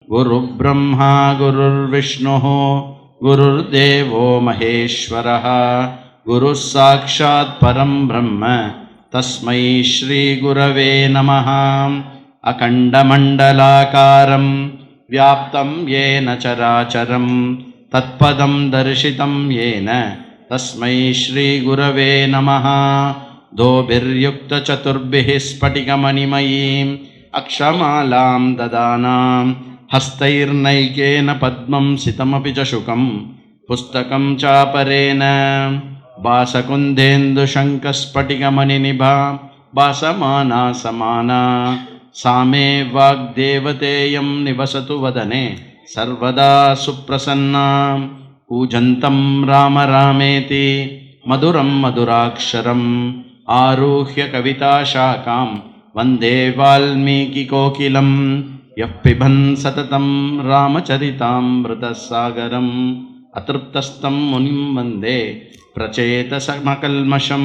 गुरुर्ब्रह्मा गुरुर्विष्णुः गुरुर्देवो महेश्वरः गुरुः साक्षात् परं ब्रह्म तस्मै श्रीगुरवे नमः। अखण्डमण्डलाकारं व्याप्तं येन चराचरं तत्पदं दर्शितं येन तस्मै श्रीगुरवे नमः। दोभिर्युक्तचतुर्भिः स्फटिकमणिमयीम् अक्षमालां ददानां हस्तैर्नैकेन पद्मं सितमपि च शुकं पुस्तकं चापरेण भासकुन्देन्दुशङ्खस्फटिकमणिनिभा भासमाना समाना सा मे वाग्देवतेयं निवसतु वदने सर्वदा सुप्रसन्ना। कूजन्तं राम रामेति मधुरं मधुराक्षरम् आरुह्य कविताशाखां वन्दे वाल्मीकिकोकिलं। यः पिबन् सततं रामचरितामृतसागरम् अतृप्तस्तं मुनिं वन्दे प्रचेतसमकल्मषं।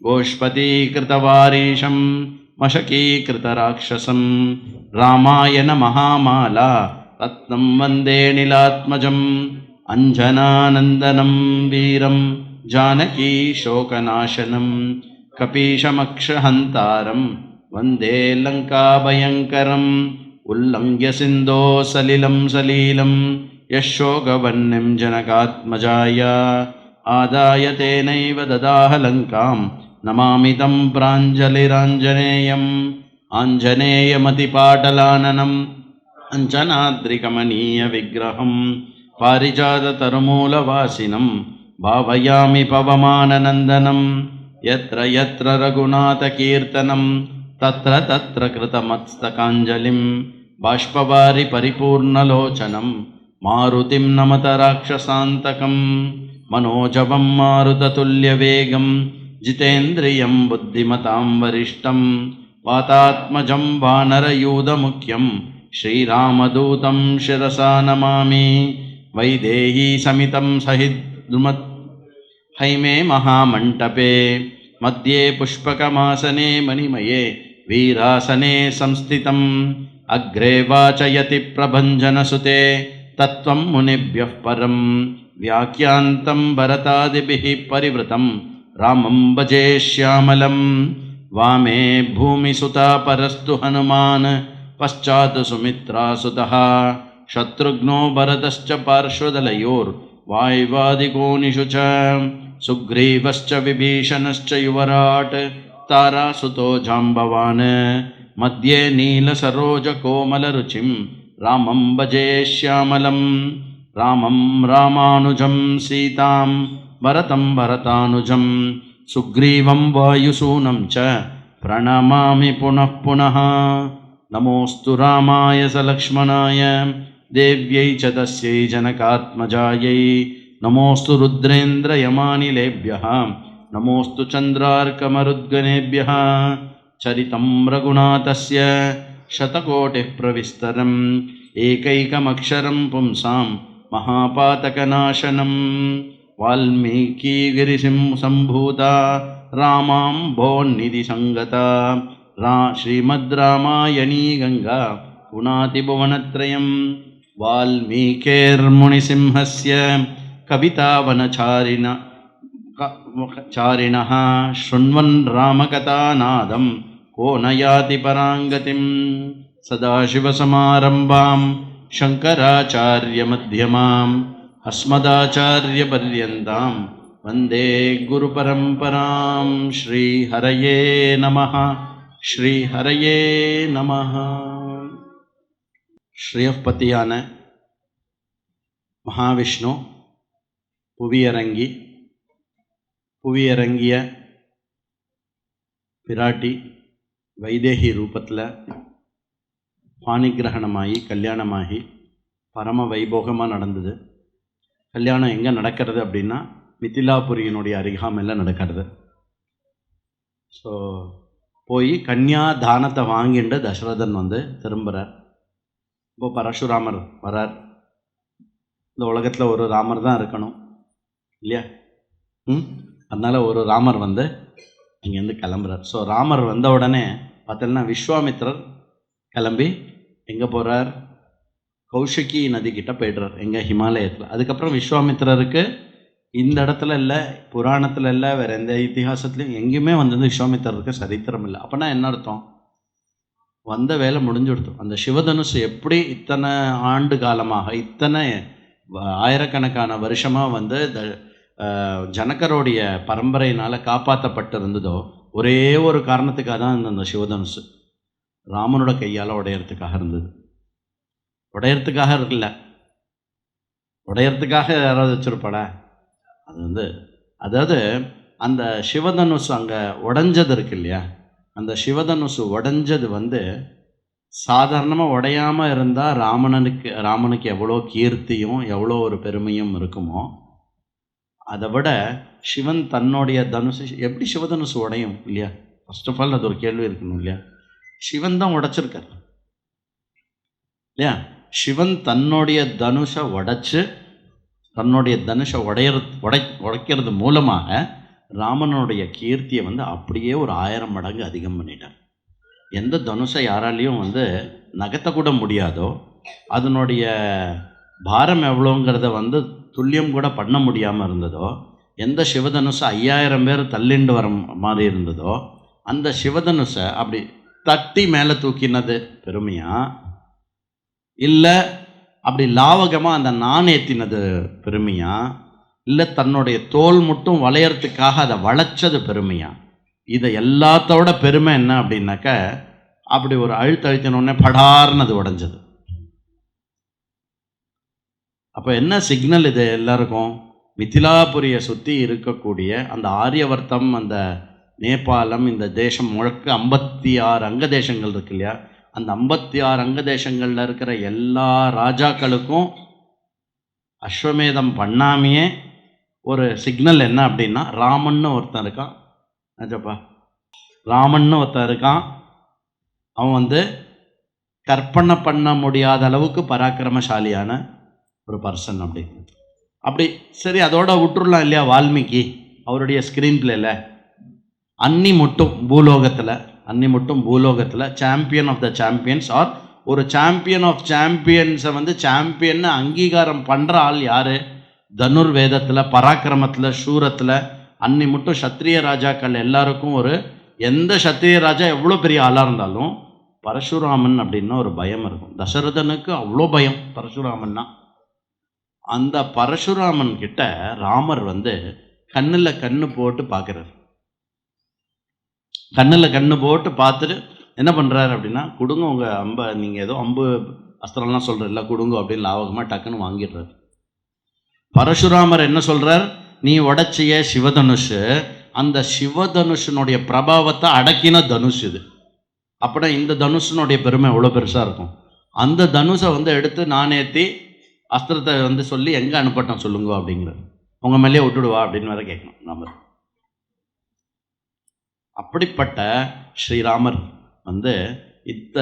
गोष्पदीकृतवारीशं मशकीकृतराक्षसं रामायण महामाला रत्नं वन्दे नीलात्मजम्। अञ्जनानन्दनं वीरं जानकी शोकनाशनं कपीशमक्षहन्तारं वन्दे लङ्काभयङ्करम्। उल्लङ्घ्य सिन्धो सलिलं सलीलं यशोकवह्निं जनकात्मजाय आदाय तेनैव ददाह लङ्कां नमामि तं प्राञ्जलिराञ्जनेयम्। आञ्जनेयमतिपाटलाननम् अञ्जनाद्रिकमनीयविग्रहं पारिजाततरुमूलवासिनं भावयामि पवमाननन्दनं। यत्र यत्र रघुनाथकीर्तनं तत्र तत्र कृतमस्तकाञ्जलिं बाष्पवारि परिपूर्णलोचनं मारुतिं नमत राक्षसान्तकं। मनोजवं मारुततुल्यवेगं जितेन्द्रियं बुद्धिमतां वरिष्ठं वातात्मजं वानरयूथमुख्यं श्रीरामदूतं शिरसा नमामि। वैदेही समितं सहिद्रुमत् हैमे महामण्टपे मध्ये पुष्पकमासने मणिमये वीरासने संस्थितम्। अग्रे वाचयति प्रभञ्जनसुते तत्त्वं मुनिभ्यः परं व्याख्यान्तं भरतादिभिः परिवृतं रामं भजे श्यामलं। वामे भूमिसुता परस्तु हनुमान् पश्चात् सुमित्रासुतः शत्रुघ्नो भरतश्च पार्श्वदलयोर्वायुवादिकोनिषु च सुग्रीवश्च विभीषणश्च युवराट् तारासुतो जाम्बवान्। मध्ये नीलसरोजकोमलरुचिं रामं भजे श्यामलं। रामं रामानुजं सीतां भरतं भरतानुजं सुग्रीवं वायुसूनं च प्रणमामि पुनः पुनः। नमोऽस्तु रामाय सलक्ष्मणाय देव्यै च तस्यै जनकात्मजायै। नमोऽस्तु रुद्रेन्द्रयमानिलेभ्यः नमोऽस्तु चन्द्रार्कमरुद्गणेभ्यः। चरितं रघुनाथस्य शतकोटिः प्रविस्तरम् एकैकमक्षरं पुंसां महापातकनाशनं। वाल्मीकिगिरिसम्भूता रामाम्भोनिधिसङ्गता श्रीमद् रामायणी गङ्गा पुनाति भुवनत्रयम्। वाल्मीकिर्मुनिसिंहस्य कवितावनचारिणः शृण्वन् रामकथानादं को न याति पराङ्गतिं। सदाशिवसमारम्भां शङ्कराचार्यमध्यमाम् अस्मदाचार्यपर्यन्तां वन्दे गुरुपरम्परां। श्रीहरये नमः श्रीहरये நமः. ஸ்ரீயப்பதியான மகாவிஷ்ணு புவியரங்கிய பிராட்டி வைதேகி ரூபத்தில் பாணிகிரகணமாகி கல்யாணமாகி பரம வைபோகமாக நடந்தது. கல்யாணம் எங்கே நடக்கிறது அப்படின்னா மிதிலாபுரியினுடைய அருகாமையில் நடக்கிறது. ஸோ போய் கன்யா தானத்தை வாங்கிட்டு தசரதன் திரும்புகிறார். இப்போ பரசுராமர் வரார். இந்த உலகத்தில் ஒரு ராமர் தான் இருக்கணும் இல்லையா? அதனால் ஒரு ராமர் இங்கேருந்து கிளம்புறார். ஸோ ராமர் வந்த உடனே பார்த்தீங்கன்னா விஸ்வாமித்திரர் கிளம்பி எங்கே போகிறார்? கௌஷிகி நதி கிட்ட போய்டுறார், எங்கே ஹிமாலயத்தில். அதுக்கப்புறம் விஸ்வாமித்திரருக்கு இந்த இடத்துல இல்லை, புராணத்தில் இல்லை, வேறு எந்த இத்திஹாசத்துலையும் எங்கேயுமே வந்து விஸ்வாமித்திரருக்கு சரித்திரம் இல்லை. அப்படின்னா என்ன அர்த்தம்? வந்த வேலை முடிஞ்சுடுத்தோம். அந்த சிவதனுசு எப்படி இத்தனை ஆண்டு காலமாக, இத்தனை ஆயிரக்கணக்கான வருஷமாக வந்து ஜனகருடைய பரம்பரையினால் காப்பாற்றப்பட்டு இருந்ததோ, ஒரே ஒரு காரணத்துக்காக தான் அந்த சிவதனுசு ராமனோட கையால் உடையறதுக்காக இருந்தது. உடையறதுக்காக இருக்குல்ல, உடையறதுக்காக யாராவது வச்சுருப்பாடா? அது வந்து அதாவது அந்த சிவதனுசு அங்கே உடைஞ்சது இருக்கு இல்லையா, அந்த சிவதனுசு உடைஞ்சது வந்து சாதாரணமாக உடையாமல் இருந்தால் ராமனுக்கு எவ்வளோ கீர்த்தியும் எவ்வளோ ஒரு பெருமையும் இருக்குமோ, அதை விட சிவன் தன்னுடைய தனுசு எப்படி சிவதனுசு உடையும் இல்லையா? ஃபர்ஸ்ட் ஆஃப் ஆல் அது ஒரு கேள்வி இருக்கணும் இல்லையா? சிவன் தான் உடைச்சிருக்கார் இல்லையா? சிவன் தன்னுடைய தனுஷை உடைச்சு, தன்னுடைய தனுஷை உடைக்கிறது மூலமாக ராமனுடைய கீர்த்தியை வந்து அப்படியே ஒரு 1000 மடங்கு அதிகம் பண்ணிட்டார். எந்த தனுஷை யாராலையும் வந்து நகர்த்தக்கூட முடியாதோ, அதனுடைய பாரம் எவ்வளோங்கிறத வந்து துல்லியம் கூட பண்ண முடியாமல் இருந்ததோ, எந்த சிவதனுஷை 5000 பேர் தள்ளிண்டு வர மாதிரி இருந்ததோ, அந்த சிவதனுஷை அப்படி தட்டி மேலே தூக்கினது பெருமையா, இல்லை அப்படி லாவகமாக அந்த நான் ஏற்றினது பெருமையா, இல்லை தன்னுடைய தோல் மட்டும் வளையறதுக்காக அதை வளைச்சது பெருமையா? இதை எல்லாத்தோட பெருமை என்ன அப்படின்னாக்க, அப்படி ஒரு அழுத்தினோடனே படார்னது உடைஞ்சது. அப்போ என்ன சிக்னல் இது எல்லாருக்கும்? மிதிலாபுரியை சுற்றி இருக்கக்கூடிய அந்த ஆரியவர்த்தம், அந்த நேபாளம், இந்த தேசம் முழுக்க 56 அங்க தேசங்கள் இருக்கு இல்லையா, அந்த 56 அங்க தேசங்களில் இருக்கிற எல்லா ராஜாக்களுக்கும் அஸ்வமேதம் பண்ணாமையே ஒரு சிக்னல் என்ன அப்படின்னா, ராமன்னு ஒருத்தன் இருக்கான். நிஜப்பா, ராமன்னு ஒருத்தன் இருக்கான். அவன் வந்து கற்பனை பண்ண முடியாத அளவுக்கு பராக்கிரமசாலியான ஒரு பர்சன். அப்படி சரி, அதோட விட்டுருலாம் இல்லையா? வால்மீகி அவருடைய ஸ்க்ரீன் பிளேல அன்னி மட்டும் பூலோகத்தில் champion of the champions, or ஒரு சாம்பியன் ஆஃப் சாம்பியன்ஸை வந்து சாம்பியன்னு அங்கீகாரம் பண்ணுற ஆள் யார்? தனுர்வேதத்தில், பராக்கிரமத்தில், சூரத்தில் அன்னி மட்டும் சத்திரிய ராஜாக்கள் எல்லாருக்கும் ஒரு, எந்த சத்திரிய ராஜா எவ்வளோ பெரிய ஆளாக இருந்தாலும் பரசுராமன் அப்படின்னா ஒரு பயம் இருக்கும். தசரதனுக்கு அவ்வளோ பயம் பரசுராமன்னா. அந்த பரசுராமன் கிட்ட ராமர் வந்து கண்ணில் கண்ணு போட்டு பார்க்குறார். கண்ணில் கண்ணு போட்டு பார்த்துட்டு என்ன பண்ணுறாரு அப்படின்னா, கொடுங்க உங்கள் அம்பை, நீங்கள் ஏதோ அம்பு அஸ்திரம்லாம் சொல்கிறல்ல, கொடுங்க அப்படின்னு லாவகமாக டக்குன்னு வாங்கிடுறாரு. பரசுராமர் என்ன சொல்கிறார்? நீ உடைச்சிய சிவதனுஷு, அந்த சிவதனுஷனுடைய பிரபாவத்தை அடக்கின தனுஷ் இது. அப்படின்னா இந்த தனுஷனுடைய பெருமை எவ்வளோ பெருசாக இருக்கும். அந்த தனுஷை வந்து எடுத்து நானேற்றி அஸ்திரத்தை வந்து சொல்லி எங்கே அனுப்பட்டோம் சொல்லுங்க அப்படிங்கிறார். உங்கள் மேலேயே விட்டுடுவா அப்படின்னு வேற கேட்கணும் ராமர். அப்படிப்பட்ட ஸ்ரீராமர் வந்து இந்த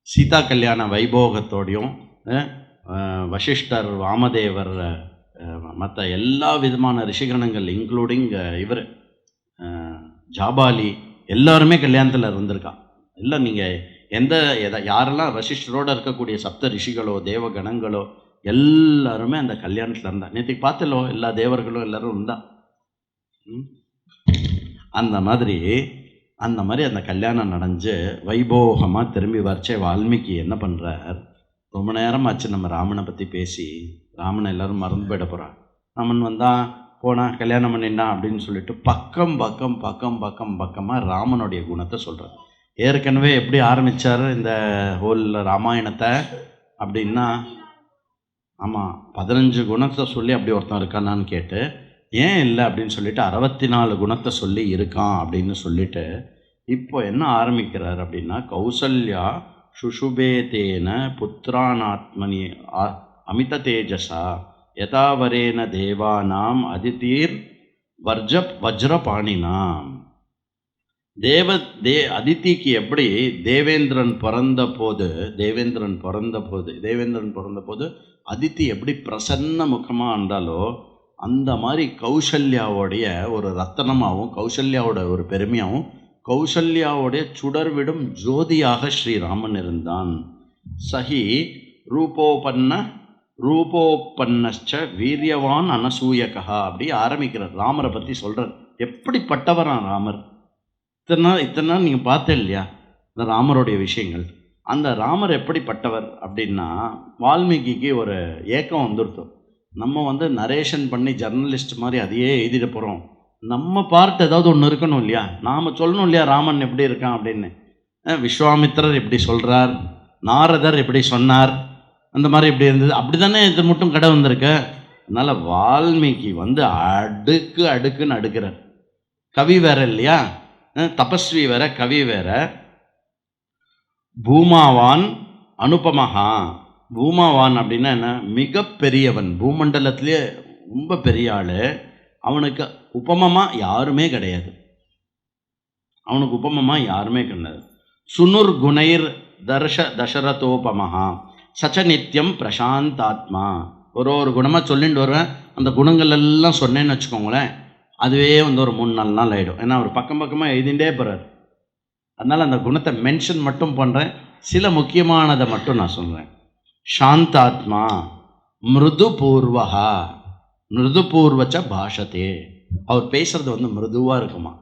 சீதா கல்யாண வைபோகத்தோடையும் வசிஷ்டர், வாமதேவர், மற்ற எல்லா விதமான ரிஷிகணங்கள் இன்க்ளூடிங் இவர் ஜாபாலி எல்லாருமே கல்யாணத்தில் இருந்திருக்கா. இல்லை நீங்கள் யாரெல்லாம் வசிஷ்டரோடு இருக்கக்கூடிய சப்த ரிஷிகளோ தேவகணங்களோ எல்லாருமே அந்த கல்யாணத்தில் இருந்தா. நேற்றுக்கு பார்த்தலோ எல்லா தேவர்களும் எல்லாரும் இருந்தா. அந்த மாதிரி அந்த கல்யாணம் நடந்து வைபோகமாக திரும்பி வரைச்சே வால்மீகி என்ன பண்ணுறார், ரொம்ப நேரம் ஆச்சு நம்ம ராமனை பற்றி பேசி, ராமனை எல்லாரும் மறந்து போயிட போகிறான். ராமன் வந்தான் போனால் கல்யாணம் பண்ணிட்டான் அப்படின்னு சொல்லிட்டு பக்கமாக ராமனுடைய குணத்தை சொல்கிறார். ஏற்கனவே எப்படி ஆரம்பித்தார் இந்த ஹோல் ராமாயணத்தை அப்படின்னா, ஆமாம் 15 குணத்தை சொல்லி அப்படி ஒருத்தன் இருக்கானான்னு கேட்டு, ஏன் இல்லை அப்படின்னு சொல்லிட்டு 64 குணத்தை சொல்லி இருக்கான் அப்படின்னு சொல்லிட்டு இப்போ என்ன ஆரம்பிக்கிறார் அப்படின்னா, கௌசல்யா சுஷுபேதேன புத்திரானாத்மனி அமித தேஜசா யதாவரேன தேவானாம் அதிதீர் வஜ்ரபாணினாம். அதித்திக்கு எப்படி தேவேந்திரன் பிறந்த போது அதித்தி எப்படி பிரசன்ன முகமாக இருந்தாலோ, அந்த மாதிரி கௌசல்யாவோடைய ஒரு ரத்தனமாகவும், கௌசல்யாவோட ஒரு பெருமையாகவும், கௌசல்யாவோடைய சுடர்விடும் ஜோதியாக ஸ்ரீராமன் இருந்தான். சஹி ரூபோபன்னச்ச வீரியவான் அனசூயகா அப்படி ஆரம்பிக்கிறார். ராமரை பற்றி சொல்கிறார். எப்படிப்பட்டவரான் ராமர். இத்தனை நாள் நீங்கள் பார்த்தேன் இல்லையா இந்த ராமருடைய விஷயங்கள். அந்த ராமர் எப்படிப்பட்டவர் அப்படின்னா வால்மீகிக்கு ஒரு ஏக்கம் வந்துடுத்து. நம்ம நரேஷன் பண்ணி ஜர்னலிஸ்ட் மாதிரி அதையே எழுதிட போகிறோம். நம்ம பார்ட் ஏதாவது ஒன்று இருக்கணும் இல்லையா, நாம் சொல்லணும் இல்லையா ராமன் எப்படி இருக்கான் அப்படின்னு. விஸ்வாமித்திரர் எப்படி சொல்கிறார், நாரதர் எப்படி சொன்னார், அந்த மாதிரி எப்படி இருந்தது, அப்படி தானே இது மட்டும் கடை வந்திருக்கு. அதனால் வால்மீகி அடுக்கு அடுக்குன்னு அடுக்கிறார். கவி வேற இல்லையா, தபஸ்வி வேற, கவி வேற. பூமாவான் அனுபமஹா. பூமாவான் அப்படின்னா என்ன, மிக பெரியவன், பூமண்டலத்திலே ரொம்ப பெரிய ஆள். அவனுக்கு உபமமாக யாருமே கிடையாது. சுனுர் குணைர் தசரதோபமஹா சச்ச நித்தியம் பிரசாந்தாத்மா. ஒரு குணமாக சொல்லிட்டு வருவேன். அந்த குணங்கள் எல்லாம் சொன்னேன்னு வச்சுக்கோங்களேன், அதுவே ஒரு 3-4 நாள் ஆகிடும். ஏன்னா அவர் பக்கம் பக்கமாக எழுதிண்டே போகிறார். அதனால் அந்த குணத்தை மென்ஷன் மட்டும் பண்ணுறேன், சில முக்கியமானதை மட்டும் நான் சொல்கிறேன். சாந்தாத்மா, மிருது பூர்வகா, மிருது பூர்வச்ச பாஷத்தே. அவர் பேசுறது மிருதுவாக இருக்குமா.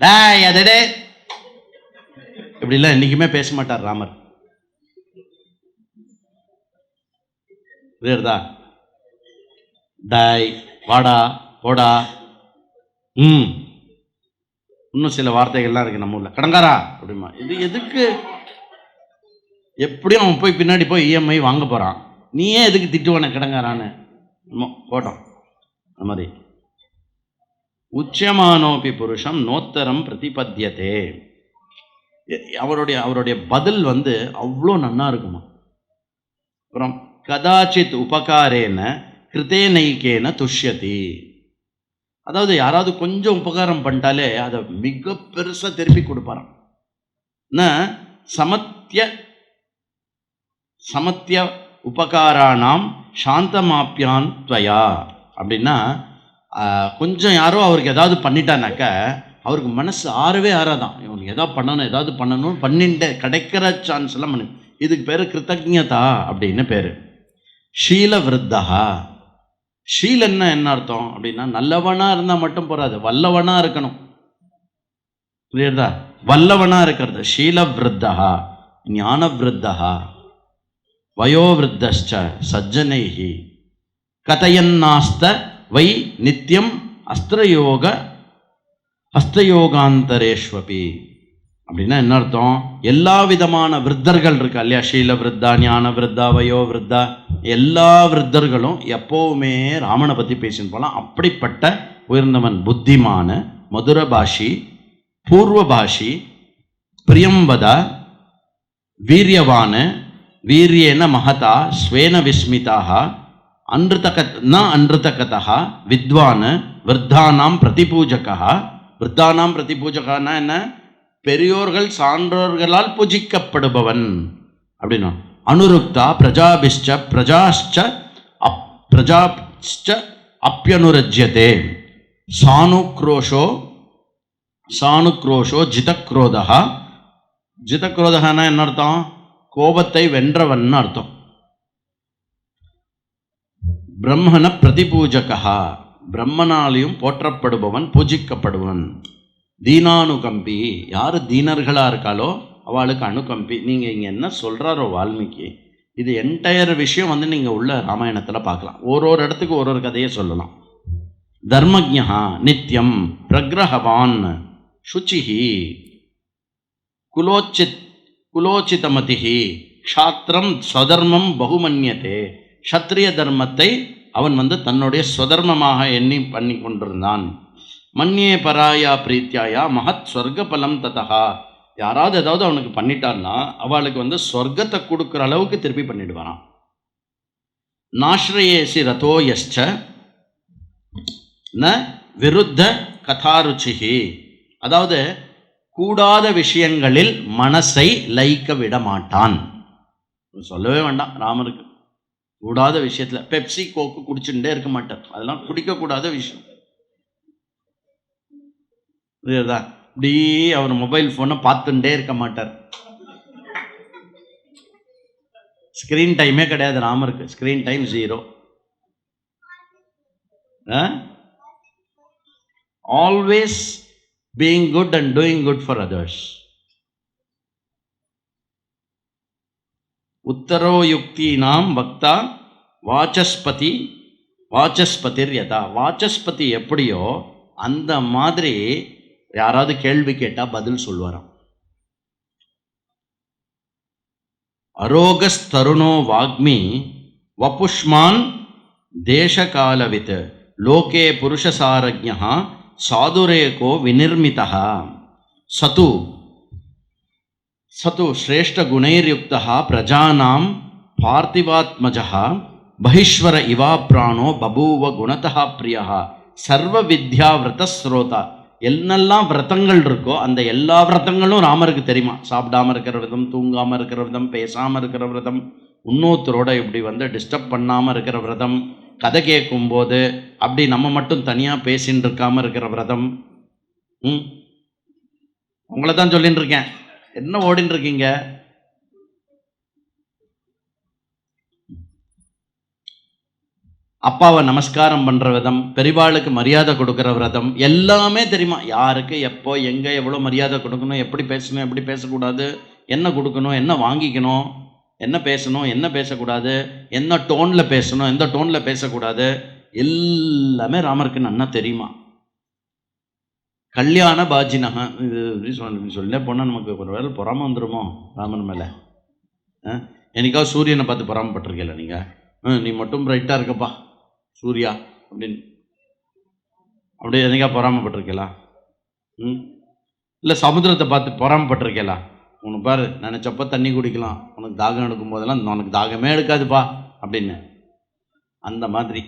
டேய் அதடே இப்படிலாம் என்றைக்குமே பேச மாட்டார் ராமர். புரியுறதா? டாய், வாடா, போடா, இன்னும் சில வார்த்தைகள்லாம் இருக்கு நம்ம ஊரில். கடங்காரா அப்படிமா. இது எதுக்கு? எப்படியும் அவன் போய் பின்னாடி போய் இஎம்ஐ வாங்க போகிறான், நீ ஏன் எதுக்கு திட்டுவானே கடங்காரான்னு போட்டோம். அந்த மாதிரி உச்சமானோபி புருஷம் நோத்தரம் பிரதிபத்தியதே. அவருடைய பதில் அவ்வளோ நன்னா இருக்குமா. அப்புறம் கதாச்சித் உபகாரேன கிருத்தேனைக்கேன துஷ்யதி. அதாவது யாராவது கொஞ்சம் உபகாரம் பண்ணிட்டாலே அதை மிக பெருசாக திருப்பி கொடுப்பாராம். சமத்திய உபகாரானாம் சாந்தமாப்பியான் துவயா. அப்படின்னா கொஞ்சம் யாரோ அவருக்கு ஏதாவது பண்ணிட்டானாக்க அவருக்கு மனசு ஆறவே ஆறாதான். இவனுக்கு ஏதாவது பண்ணணும் பண்ணிட்டு கிடைக்கிற சான்ஸ் எல்லாம் பண்ணு. இதுக்கு பேர் கிருத்தஜ்ஞதா அப்படின்னு பேர். ஷீல விருத்தகா. ஷீலன்னா என்ன அர்த்தம் அப்படின்னா நல்லவனா இருந்தால் மட்டும் போறாது, வல்லவனா இருக்கணும். புரியுறதா? வல்லவனா இருக்கிறது ஷீல விருத்தகா. ஞான விருத்தகா வயோவிருத்தச்ச சஜ்ஜனைஹி கதயன்னாஸ்த வை நித்தியம் ஹஸ்தயோகாந்தரேஷ்வபி. அப்படின்னா என்ன அர்த்தம்? எல்லா விதமான விருத்தர்கள் இருக்கா இல்லையா, ஷீல விருத்தா, ஞான விருத்தா, வயோ விருத்தா, எல்லா விருத்தர்களும் எப்போவுமே ராமனை பற்றி பேசின்னு போகலாம். அப்படிப்பட்ட உயர்ந்தவன், புத்திமான, மதுரபாஷி, பூர்வபாஷி, பிரியம்பத, வீரியவான, வீரியேன மகதா ஸ்வேன விஸ்மிதாக, அன்ருதகதா, வித்வான், விருத்தானாம் பிரதிபூஜகா. விருத்தானாம் பிரதிபூஜகான்னா என்ன? பெரியோர்கள் சான்றோர்களால் பூஜிக்கப்படுபவன் அப்படின்னா. அனுருக்தா பிரஜாஷ்ச அப்பியனுரஜ்யதே. சானுக்ரோஷோ ஜிதக்ரோதா. ஜிதக்ரோதகான்னா என்ன அர்த்தம்? கோபத்தை வென்றவன் அர்த்தம். பிரம்மண பிரதிபூஜகா, பிரம்மனாலையும் போற்றப்படுபவன், பூஜிக்கப்படுவன். தீனானுகம்பி, யார் தீனர்களாக இருக்காளோ அவளுக்கு அனுகம்பி. நீங்கள் இங்கே என்ன சொல்கிறாரோ வால்மீகி, இது என்டையர் விஷயம் நீங்கள் உள்ள ராமாயணத்தில் பார்க்கலாம். ஒரு இடத்துக்கு ஒரு கதையை சொல்லலாம். தர்மஜ்ஞா நித்யம் பிரக்ரஹவான் சுச்சிஹி குலோச்சிதமதிஹி க்ஷாத்திரம் ஸ்வதர்மம் பகுமன்யதே. க்ஷத்ரிய தர்மத்தை அவன் தன்னுடைய ஸ்வதர்மமாக எண்ணி பண்ணி கொண்டிருந்தான். மன்யே பராயா பிரீத்தியாயா மகத் ஸ்வர்க பலம் ததா. யாராவது ஏதாவது அவனுக்கு பண்ணிட்டான்னா அவளுக்கு ஸ்வர்க்கத்தை கொடுக்குற அளவுக்கு திருப்பி பண்ணிடுவாரான். நாஸ்ரயேசி ரதோயஸ்ச ந விருத்த கதாருச்சிஹி. அதாவது கூடாத விஷயங்களில் மனசை லயிக்க விட மாட்டான். சொல்லவே வேண்டாம் ராமருக்கு. கூடாத விஷயத்தில் பெப்சி கோக்கு குடிச்சுட்டே இருக்க மாட்டார். அதெல்லாம் குடிக்கக்கூடாத விஷயம். புரியுதா? இப்படி அவர் மொபைல் ஃபோனை பார்த்துட்டே இருக்க மாட்டார். ஸ்க்ரீன் டைமே கிடையாது ராமருக்கு. Screen time 0. Always being good and doing good for others. உத்தரோ யுக்தினாம் பக்தா வாசஸ்பதி வாசஸ்பதிர் யதா. வாசஸ்பதி எப்படியோ அந்த மாதிரி யாராவது கேள்வி கேட்டால் பதில் சொல்வாராம். அரோகஸ் தருணோ வாக்மி வபுஷ்மான் தேசகாலவித் லோகே புருஷசாரஜ்ஞா சாதுரேகோ விநிர்மிதா சது சது ஸ்ரேஷ்டகுணைர்யுக்தः பிரஜானாம் பார்த்திவாத்மஜः பஹீஸ்வர இவா பிராணோ பபூவ குணதः பிரியः சர்வ வித்யா விரதஸ்ரோதா. என்னெல்லாம் விரதங்கள் இருக்கோ அந்த எல்லா விரதங்களும் ராமருக்கு தெரியுமா. சாப்பிடாம இருக்கிற விரதம், தூங்காமல் இருக்கிற விரதம், பேசாமல் இருக்கிற விரதம், இன்னொருத்தரோட இப்படி டிஸ்டர்ப் பண்ணாமல் இருக்கிற விரதம், கதை கேட்கும்போது அப்படி நம்ம மட்டும் தனியாக பேசின்னு இருக்காமல் இருக்கிற விரதம். உங்களை தான் சொல்லின்னு இருக்கேன், என்ன ஓடின்னு இருக்கீங்க? அப்பாவை நமஸ்காரம் பண்ணுற விதம், பெரியவாளுக்கு மரியாதை கொடுக்குற விரதம், எல்லாமே தெரியுமா. யாருக்கு எப்போ எங்கே எவ்வளோ மரியாதை கொடுக்கணும், எப்படி பேசணும், எப்படி பேசக்கூடாது, என்ன கொடுக்கணும், என்ன வாங்கிக்கணும், என்ன பேசணும், என்ன பேசக்கூடாது, என்ன டோனில் பேசணும், எந்த டோனில் பேசக்கூடாது, எல்லாமே ராமருக்கு நன்னா தெரியுமா. கல்யாண பாஜினக இது சொல்லிட்டே போனால் நமக்கு ஒரு வேலை பொறாமல் வந்துடுமோ ராமன் மேலே. என்னைக்காவது சூரியனை பார்த்து பொறாமப்பட்டிருக்கல நீங்கள்? நீ மட்டும் பிரைட்டாக இருக்கப்பா சூர்யா அப்படின்னு அப்படி என்னைக்கா பொறாமப்பட்டிருக்கலாம்? இல்லை சமுத்திரத்தை பார்த்து பொறாமப்பட்டிருக்கலாம்? உனக்கு பாரு நினச்சப்போ தண்ணி குடிக்கலாம், உனக்கு தாகம் எடுக்கும் போதெல்லாம் உனக்கு தாகமே எடுக்காதுப்பா அப்படின்னு. அந்த மாதிரி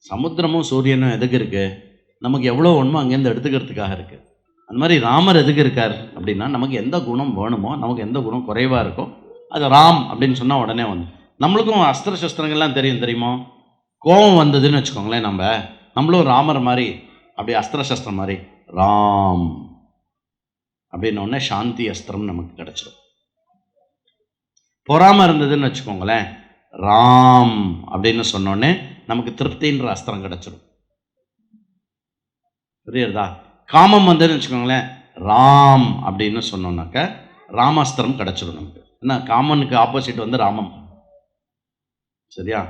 சமுத்திரமும் சூரியனும் எதுக்கு இருக்குது? நமக்கு எவ்வளோ வேணுமோ அங்கேருந்து எடுத்துக்கிறதுக்காக இருக்குது. அந்த மாதிரி ராமர் எதுக்கு இருக்கார் அப்படின்னா, நமக்கு எந்த குணம் வேணுமோ, நமக்கு எந்த குணம் குறைவாக இருக்கோ அது ராம் அப்படின்னு சொன்னால் உடனே வந்து. நம்மளுக்கும் அஸ்திர சஸ்திரங்கள்லாம் தெரியுமோ. கோபம் வந்ததுன்னு வச்சுக்கோங்களேன், நம்மளும் ராமர் மாதிரி அப்படி அஸ்திர சஸ்திரம் மாதிரி ராம் அப்படின்னோடனே சாந்தி அஸ்திரம் நமக்கு கிடைச்சிடும். பொறாமல் இருந்ததுன்னு வச்சுக்கோங்களேன், ராம் அப்படின்னு சொன்னோடனே நமக்கு திருப்தின்ற அஸ்திரம் கிடைச்சிடும். புரியுறதா? காமம் வந்ததுன்னு வச்சுக்கோங்களேன், ராம் அப்படின்னு சொன்னோம்னாக்க ராமாஸ்திரம் கிடைச்சிடும் நமக்கு. என்ன, காமனுக்கு ஆப்போசிட் ராமம். சரியா?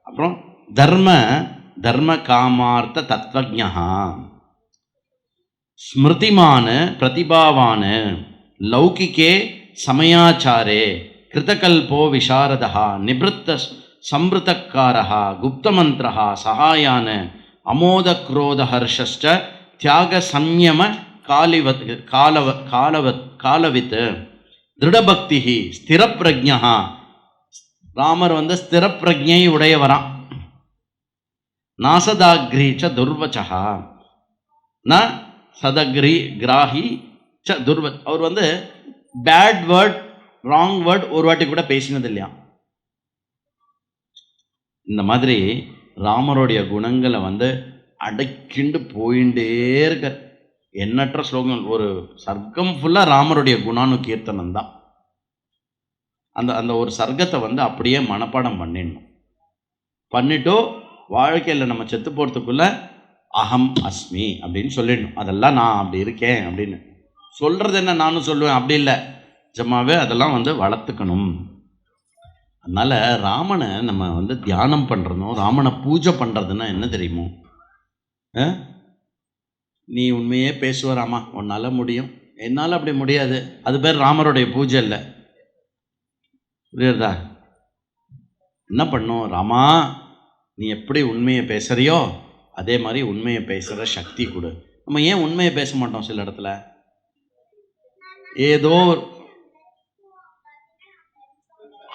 அப்புறம் தர்ம காமார்த்த தத்வஜ்ஞா ஸ்மிருதிமான் பிரதிபாவான் லௌகிகே சமயாச்சாரே கிருதகல்போ விசாரதா நிபிருத்த சம்பிருத்தக்காரः குப்தமந்திரः சகாயான் அமோதக்ரோதஹர்ஷஸ்ச தியாக சம்யம காலவித் திருடபக்தி ஸ்திரப்பிரஜ்ஞா. ராமர் ஸ்திர பிரஜை உடையவராம். நாசதாக்ரி ச துர்வச்சா ந சதக்ரி கிராஹி ச துர்வ. அவர் பேட் வேர்ட், ராங் வேர்ட் ஒரு வாட்டி கூட பேசினது இல்லையா. இந்த மாதிரி ராமருடைய குணங்களை அடைக்கிண்டு போயிட்டே இருக்க. எண்ணற்ற ஸ்லோகங்கள், ஒரு சர்க்கம் ஃபுல்லாக ராமருடைய குணானு கீர்த்தனம் தான். அந்த ஒரு சர்க்கத்தை அப்படியே மனப்பாடம் பண்ணிட்டோ வாழ்க்கையில் நம்ம செத்து போகிறதுக்குள்ள அகம் அஸ்மி அப்படின்னு சொல்லிடணும். அதெல்லாம் நான் அப்படி இருக்கேன் அப்படின்னு சொல்கிறது என்ன, நானும் சொல்லுவேன் அப்படி இல்லை, நிஜமாவே அதெல்லாம் வளர்த்துக்கணும். அதனால் ராமனை நம்ம தியானம் பண்ணுறதும் ராமனை பூஜை பண்ணுறதுன்னா என்ன தெரியுமோ, நீ உண்மையே பேசுவ ராமா, உன்னால் முடியும், என்னால் அப்படி முடியாது, அது பேர் ராமருடைய பூஜை இல்லை. புரியுறதா? என்ன பண்ணும், ராமா நீ எப்படி உண்மையை பேசுறியோ அதே மாதிரி உண்மையை பேசுகிற சக்தி கொடு. நம்ம ஏன் உண்மையை பேச மாட்டோம்? சில இடத்துல ஏதோ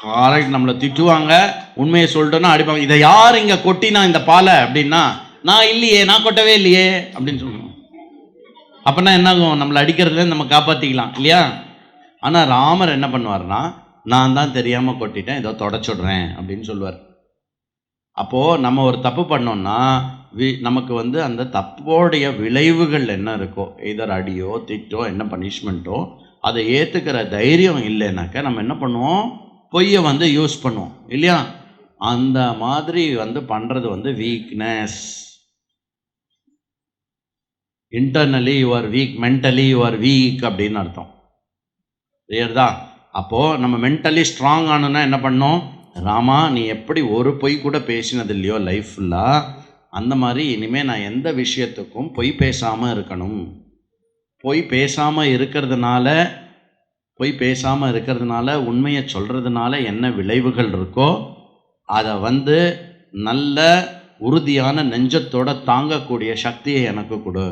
கரெக்ட் நம்மளை திட்டுவாங்க, உண்மையை சொல்லிட்டோன்னா அடிப்பாங்க. இதை யார் இங்கே கொட்டினா இந்த பாலை அப்படின்னா, நான் இல்லையே, நான் கொட்டவே இல்லையே அப்படின்னு சொல்லுவோம். அப்படின்னா என்ன ஆகும், நம்மளை அடிக்கிறதுலேருந்து நம்ம காப்பாற்றிக்கலாம் இல்லையா. ஆனால் ராமர் என்ன பண்ணுவார்னா, நான் தான் தெரியாமல் கொட்டிட்டேன், ஏதோ தொடச்சுடுறேன் அப்படின்னு சொல்லுவார். அப்போது நம்ம ஒரு தப்பு பண்ணோம்னா நமக்கு அந்த தப்போடைய விளைவுகள் என்ன இருக்கோ, எதர் அடியோ திட்டோ என்ன பனிஷ்மெண்ட்டோ அதை ஏற்றுக்கிற தைரியம் இல்லைனாக்க நம்ம என்ன பண்ணுவோம், பொய்யை வந்து யூஸ் பண்ணுவோம் இல்லையா? அந்த மாதிரி வந்து பண்ணுறது வந்து weakness. Internally you are week, mentally you are week அப்படின்னு அர்த்தம். சரிதா? அப்போது நம்ம மென்டலி ஸ்ட்ராங் ஆனோன்னா என்ன பண்ணோம்? ராமா, நீ எப்படி ஒரு பொய் கூட பேசினது இல்லையோ லைஃப் ஃபுல்லாக, அந்த மாதிரி இனிமேல் நான் எந்த விஷயத்துக்கும் பொய் பேசாமல் இருக்கணும். பொய் பேசாமல் இருக்கிறதுனால உண்மையை சொல்கிறதுனால என்ன விளைவுகள் இருக்கோ அதை வந்து நல்ல உறுதியான நெஞ்சத்தோட தாங்கக்கூடிய சக்தியை எனக்கு கொடு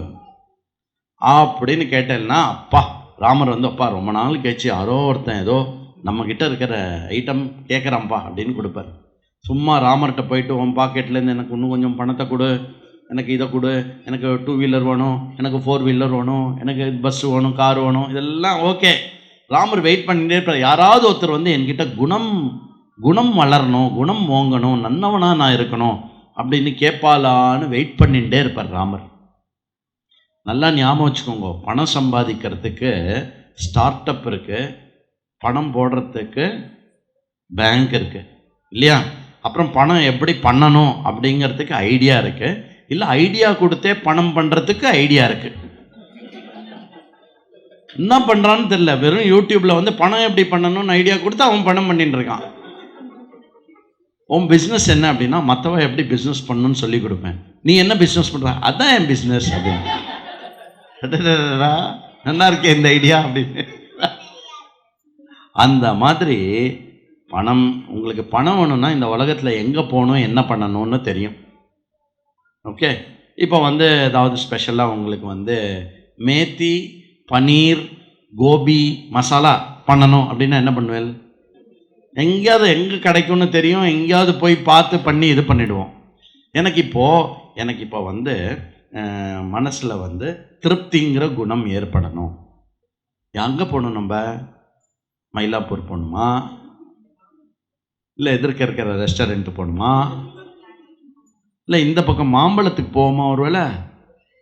அப்படின்னு கேட்டேன்னா, அப்பா ராமர் வந்து, அப்பா ரொம்ப நாள் கழிச்சு யாரோ ஒருத்தன் ஏதோ நம்மக்கிட்ட இருக்கிற ஐட்டம் கேட்குறான்ப்பா அப்படின்னு கொடுப்பார். சும்மா ராமர்கிட்ட போயிட்டு உன் பாக்கெட்லேருந்து எனக்கு இன்னும் கொஞ்சம் பணத்தை கொடு, எனக்கு இதை கொடு, எனக்கு 2 வீலர் வேணும், எனக்கு 4 வீலர் வேணும், எனக்கு பஸ்ஸு வேணும், கார் வேணும், இதெல்லாம் ஓகே. ராமர் வெயிட் பண்ணிகிட்டே இருப்பார். யாராவது ஒருத்தர் வந்து என்கிட்ட குணம் வளரணும், குணம் ஓங்கணும், நன்னவனாக நான் இருக்கணும் அப்படின்னு கேட்பாலான்னு வெயிட் பண்ணிகிட்டே இருப்பார் ராமர். நல்லா ஞாபகம் வச்சுக்கோங்க, பணம் சம்பாதிக்கிறதுக்கு ஸ்டார்ட் அப் இருக்குது, பணம் போடுறதுக்கு பேங்க் இருக்குது இல்லையா? அப்புறம் பணம் எப்படி பண்ணணும் அப்படிங்கிறதுக்கு ஐடியா இருக்குது, இல்லை ஐடியா கொடுத்தே பணம் பண்ணுறதுக்கு ஐடியா இருக்குது. என்ன பண்ணுறான்னு தெரியல, வெறும் யூடியூப்பில் வந்து பணம் எப்படி பண்ணணும்னு ஐடியா கொடுத்து அவன் பணம் பண்ணிட்டு இருக்கான். உன் பிஸ்னஸ் என்ன அப்படின்னா, மற்றவன் எப்படி பிஸ்னஸ் பண்ணணும்னு சொல்லி கொடுப்பேன். நீ என்ன பிஸ்னஸ் பண்ணுற? அதான் என் பிஸ்னஸ் அப்படின்னு. நல்லா இருக்கே இந்த ஐடியா அப்படின்னு. அந்த மாதிரி பணம், உங்களுக்கு பணம் வேணும்னா இந்த உலகத்தில் எங்கே போகணும், என்ன பண்ணணும்னு தெரியும். ஓகே, இப்போ வந்து ஏதாவது ஸ்பெஷலாக உங்களுக்கு வந்து மேத்தி பன்னீர் கோபி மசாலா பண்ணணும் அப்படின்னா என்ன பண்ணுவேன்? எங்கேயாவது எங்கே கிடைக்கும்னு தெரியும், எங்கேயாவது போய் பார்த்து பண்ணி இது பண்ணிவிடுவோம். எனக்கு இப்போ வந்து மனசில் வந்து திருப்திங்கிற குணம் ஏற்படணும். எங்கே போகணும்? நம்ம மயிலாப்பூர் போகணுமா, இல்லை எதிர்க்க இருக்கிற ரெஸ்டாரண்ட் போகணுமா, இல்லை இந்த பக்கம் மாம்பழத்துக்கு போவோமா? ஒருவேளை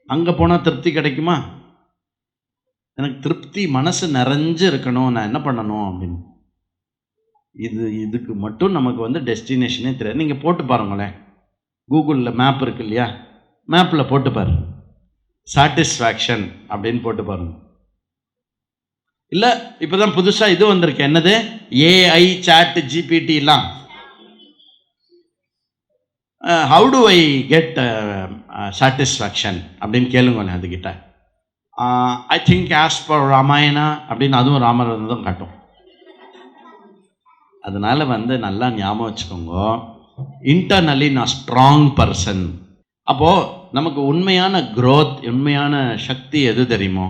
அங்கே போனால் திருப்தி கிடைக்குமா? எனக்கு திருப்தி மனசு நிறைஞ்சு இருக்கணும், நான் என்ன பண்ணணும் அப்படின்னு. இதுக்கு மட்டும் நமக்கு வந்து டெஸ்டினேஷனே தெரியாது. நீங்கள் போட்டு பாருங்களேன், கூகுளில் மேப் இருக்கு இல்லையா, மேப்பில் போட்டு பாரு, சாட்டிஸ்ஃபேக்ஷன் அப்படின்னு போட்டு பாருங்க. இல்லை இப்போ தான் புதுசாக இது வந்திருக்கு, என்னது ஏஐ சாட் ஜிபிடிலாம். How do I get satisfaction அப்படின்னு கேளுங்களேன் அதுக்கிட்ட. I think as per Ramayana அப்படின்னு அதுவும் ராமர் தான் காட்டும். அதனால் வந்து நல்லா ஞாபகம் வச்சுக்கோங்க, இன்டர்னலி நான் ஸ்ட்ராங் பர்சன். அப்போது நமக்கு உண்மையான க்ரோத், உண்மையான சக்தி எது தெரியுமோ?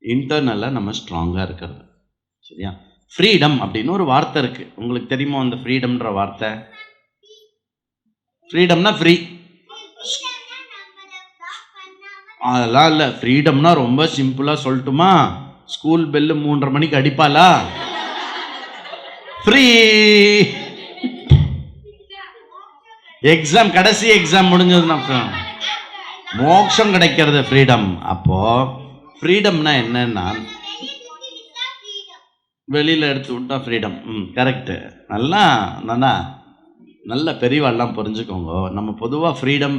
இன்டர்னலாக நம்ம ஸ்ட்ராங்காக இருக்கிறது. சரியா? ஃப்ரீடம் அப்படின்னு ஒரு வார்த்தை இருக்குது, உங்களுக்கு தெரியுமோ அந்த ஃப்ரீடம்ன்ற வார்த்தை? ஃப்ரீடம்னா ஃப்ரீ, அதெல்லாம் இல்லை. ஃப்ரீடம்னா ரொம்ப சிம்பிளாக சொல்லட்டுமா? ஸ்கூல் பெல்லு 3:30 மணிக்கு அடிப்பாளா? ஃப்ரீ. எக்ஸாம், கடைசி எக்ஸாம் முடிஞ்சதுன்னா மோட்சம் கிடைக்கிறது ஃப்ரீடம். அப்போது ஃப்ரீடம்னா என்னன்னா, வெளியில் எடுத்து விட்டா ஃப்ரீடம். கரெக்டு. நல்ல பெரியவாள்லாம் புரிஞ்சுக்கோங்க. நம்ம பொதுவாக ஃப்ரீடம்